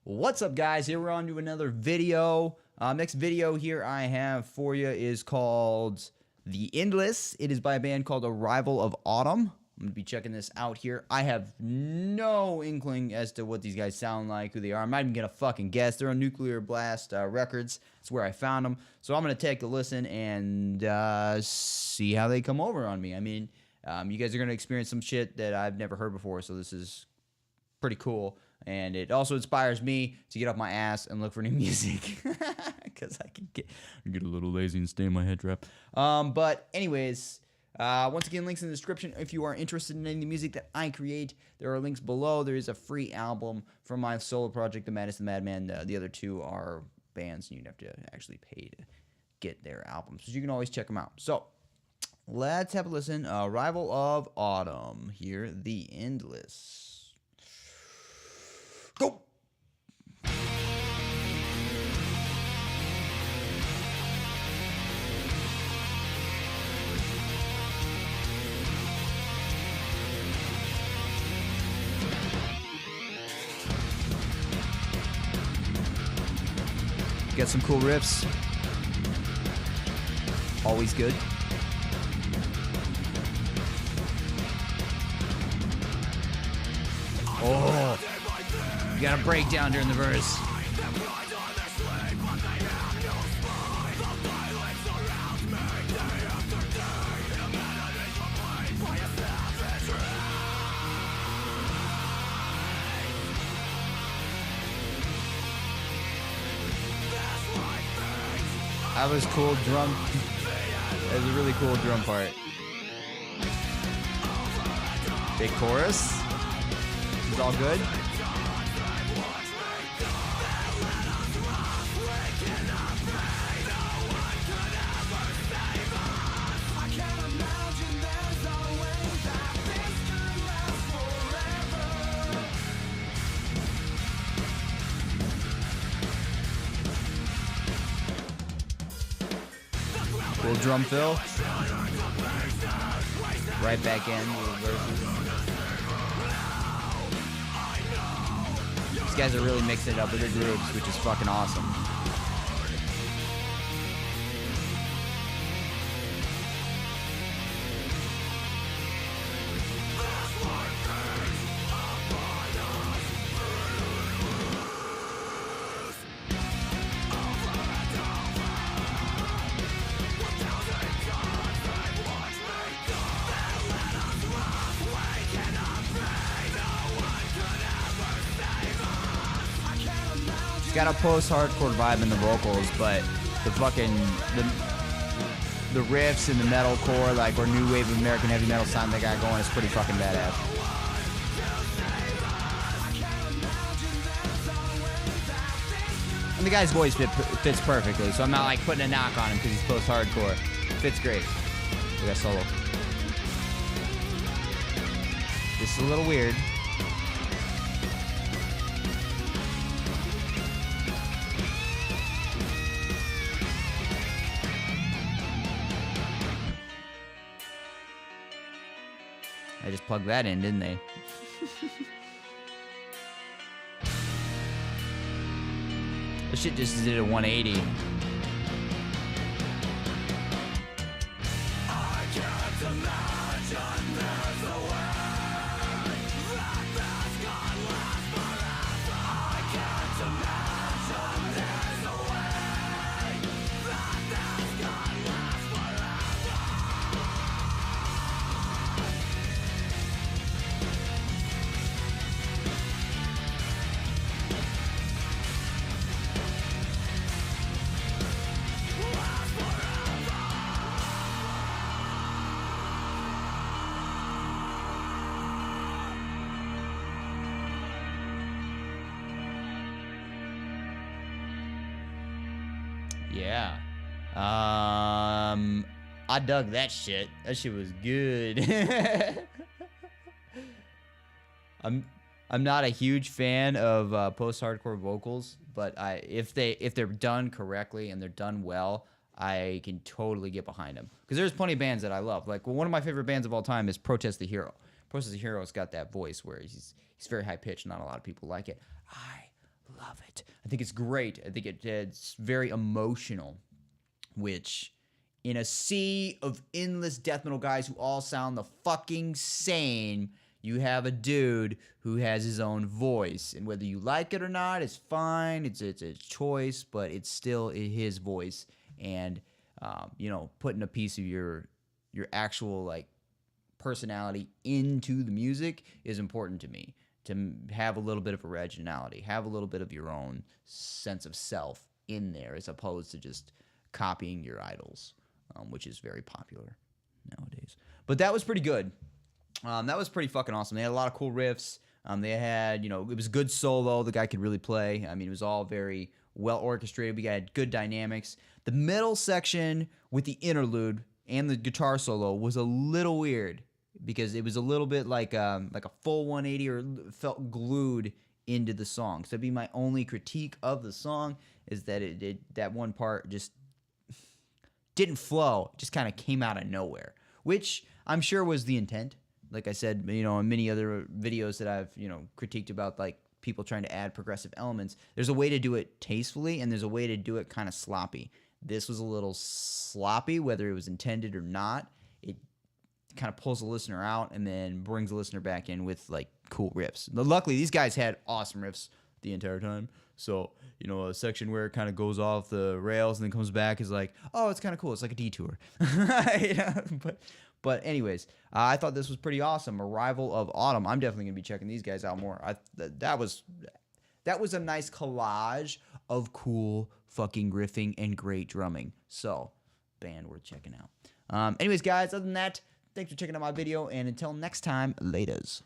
What's up, guys? Here we're on to another video. Next video here I have for you is called The Endless. It is by a band called Arrival of Autumn. I'm going to be checking this out here. I have no inkling as to what these guys sound like, who they are. I'm not even going to fucking guess. They're on Nuclear Blast Records. That's where I found them. So I'm going to take a listen and see how they come over on me. I mean, you guys are going to experience some shit that I've never heard before, so this is pretty cool. And it also inspires me to get off my ass and look for new music, because I can get a little lazy and stay in my head trap. But anyways, once again, links in the description. If you are interested in any of the music that I create, there are links below. There is a free album from my solo project, The Madman. The other two are bands, and you'd have to actually pay to get their albums. So you can always check them out. So let's have a listen. Arrival of Autumn here, The Endless. Go! Got some cool riffs. Always good. Oh! You got a breakdown during the verse. That was cool drum. That was a really cool drum part. Big chorus. It's all good. Cool drum fill. Right back in with the verses. These guys are really mixing it up with their grooves, which is fucking awesome. Got a post-hardcore vibe in the vocals, but the fucking the riffs and the metalcore, like or new wave of American heavy metal sound they got going, is pretty fucking badass. And the guy's voice fits perfectly, so I'm not like putting a knock on him because he's post-hardcore. Fits great. We got solo. This is a little weird. I just plugged that in, didn't they? This shit just did a 180. I can't imagine there's a way that God lasts forever. I can't imagine there's a way that God lasts forever. Yeah. I dug that shit. That shit was good. I'm not a huge fan of post-hardcore vocals, but if they're done correctly and they're done well, I can totally get behind them. Because there's plenty of bands that I love. Like, well, one of my favorite bands of all time is Protest the Hero. Protest the Hero's got that voice where he's very high pitched. Not a lot of people like it. I love it. I think it's great. I think it's very emotional, which in a sea of endless death metal guys who all sound the fucking same, you have a dude who has his own voice, and whether you like it or not, it's fine. It's a choice, but it's still his voice. And you know, putting a piece of your actual like personality into the music is important to me. To have a little bit of originality, have a little bit of your own sense of self in there, as opposed to just copying your idols, which is very popular nowadays. But that was pretty good. That was pretty fucking awesome. They had a lot of cool riffs. They had, you know, it was good solo. The guy could really play. I mean, it was all very well orchestrated. We had good dynamics. The middle section with the interlude and the guitar solo was a little weird because it was a little bit like a full 180 or felt glued into the song. So that'd be my only critique of the song, is that that one part just didn't flow. It just kind of came out of nowhere, which I'm sure was the intent. Like I said, you know, in many other videos that I've, you know, critiqued about, like people trying to add progressive elements, there's a way to do it tastefully and there's a way to do it kind of sloppy. This was a little sloppy, whether it was intended or not. It kind of pulls the listener out and then brings the listener back in with like cool riffs. Luckily, these guys had awesome riffs the entire time. So, you know, a section where it kind of goes off the rails and then comes back is like, oh, it's kind of cool. It's like a detour. Yeah, but anyways, I thought this was pretty awesome. Arrival of Autumn. I'm definitely gonna be checking these guys out more. That was a nice collage of cool fucking riffing and great drumming. So, band worth checking out. Anyways, guys, other than that, thanks for checking out my video, and until next time, laters.